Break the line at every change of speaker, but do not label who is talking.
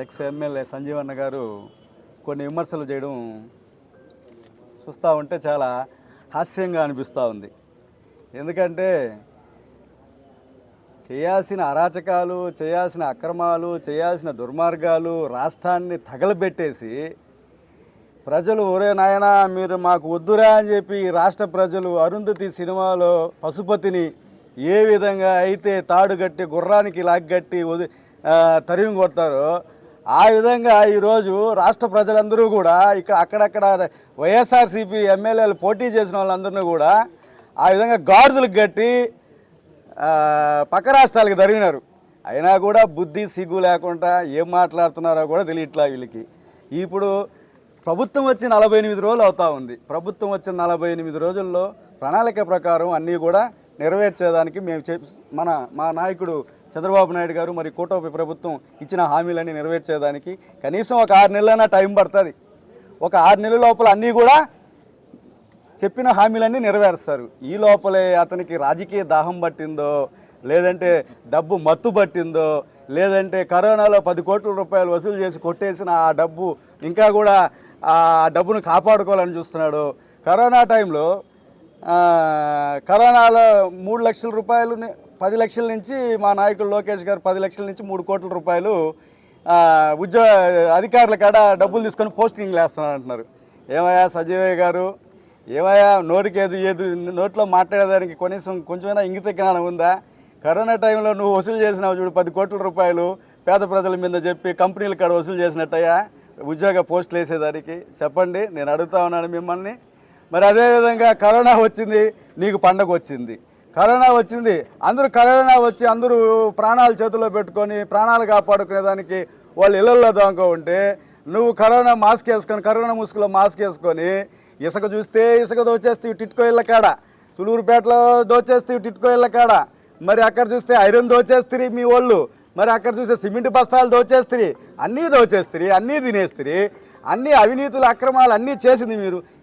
Ex MLA Sanjeevanna గారు కొన్ని విమర్శలు చేయడం చూస్తూ ఉంటే చాలా హాస్యంగా అనిపిస్తూ ఉంది. ఎందుకంటే చేయాల్సిన అరాచకాలు, చేయాల్సిన అక్రమాలు, చేయాల్సిన దుర్మార్గాలు రాష్ట్రాన్ని తగలబెట్టేసి ప్రజలు ఒరే నాయనా మీరు మాకు వద్దురా అని చెప్పి రాష్ట్ర ప్రజలు అరుంధతి సినిమాలో పశుపతిని ఏ విధంగా అయితే తాడుగట్టి గుర్రానికి లాగ్గట్టి తరిమి కొడతారో ఆ విధంగా ఈరోజు రాష్ట్ర ప్రజలందరూ కూడా అక్కడక్కడ వైఎస్ఆర్సీపీ ఎమ్మెల్యేలు పోటీ చేసిన వాళ్ళందరినీ కూడా ఆ విధంగా గాడిదలకు కట్టి పక్క రాష్ట్రాలకు తరిగినారు. అయినా కూడా బుద్ధి సిగ్గు లేకుండా ఏం మాట్లాడుతున్నారో కూడా తెలియట్లా వీళ్ళకి. ఇప్పుడు ప్రభుత్వం వచ్చి 48 రోజులు అవుతా ఉంది. ప్రభుత్వం వచ్చిన 48 రోజుల్లో ప్రణాళిక ప్రకారం అన్నీ కూడా నెరవేర్చేదానికి మేము మా నాయకుడు చంద్రబాబు నాయుడు గారు మరి కూటమి ప్రభుత్వం ఇచ్చిన హామీలన్నీ నెరవేర్చేదానికి కనీసం ఒక 6 నెలలైనా టైం పడుతుంది. ఒక 6 నెలల లోపల అన్నీ కూడా చెప్పిన హామీలన్నీ నెరవేరుస్తారు. ఈ లోపలే అతనికి రాజకీయ దాహం పట్టిందో, లేదంటే డబ్బు మత్తు పట్టిందో, లేదంటే కరోనాలో 10 కోట్ల రూపాయలు వసూలు చేసి కొట్టేసిన ఆ డబ్బు ఇంకా కూడా ఆ డబ్బును కాపాడుకోవాలని చూస్తున్నాడు. కరోనా టైంలో కరోనాలో 3 లక్షల రూపాయలు 10 లక్షల నుంచి మా నాయకుడు లోకేష్ గారు 10 లక్షల నుంచి 3 కోట్ల రూపాయలు అధికారుల కాడ డబ్బులు తీసుకొని పోస్టింగ్లు వేస్తున్నారు అంటున్నారు. ఏమయ్యా సంజీవయ్య గారు, ఏమయ్యా నోటికి ఏది నోట్లో మాట్లాడేదానికి కొంచెమైనా ఇంగిత జ్ఞానం ఉందా? కరోనా టైంలో నువ్వు వసూలు చేసినావు చూడు 10 కోట్ల రూపాయలు పేద ప్రజల మీద చెప్పి కంపెనీల కాడ వసూలు చేసినట్టయ్యా ఉద్యోగ పోస్టులు వేసేదానికి చెప్పండి, నేను అడుగుతా ఉన్నాను మిమ్మల్ని. మరి అదేవిధంగా కరోనా వచ్చింది, నీకు పండగ వచ్చింది. కరోనా వచ్చింది, కరోనా వచ్చి అందరూ ప్రాణాలు చేతిలో పెట్టుకొని ప్రాణాలు కాపాడుకునేదానికి వాళ్ళు ఇళ్లలో దాంకో ఉంటే నువ్వు కరోనా మాస్క్ వేసుకొని కరోనా ముసుగులో మాస్క్ వేసుకొని ఇసుక చూస్తే ఇసుక దోచేస్తే టిట్కో ఇళ్ళ కాడ, సులూరుపేటలో దోచేస్తే టిట్కో ఇళ్ళ కాడ, మరి అక్కడ చూస్తే ఐరన్ దోచేస్తుంది మీ వాళ్ళు, మరి అక్కడ చూస్తే సిమెంట్ బస్తాలు దోచేస్తుంది, అన్నీ దోచేస్తుంది, అన్నీ తినేస్తుంది, అన్ని అవినీతులు అక్రమాలు అన్నీ చేసింది మీరు.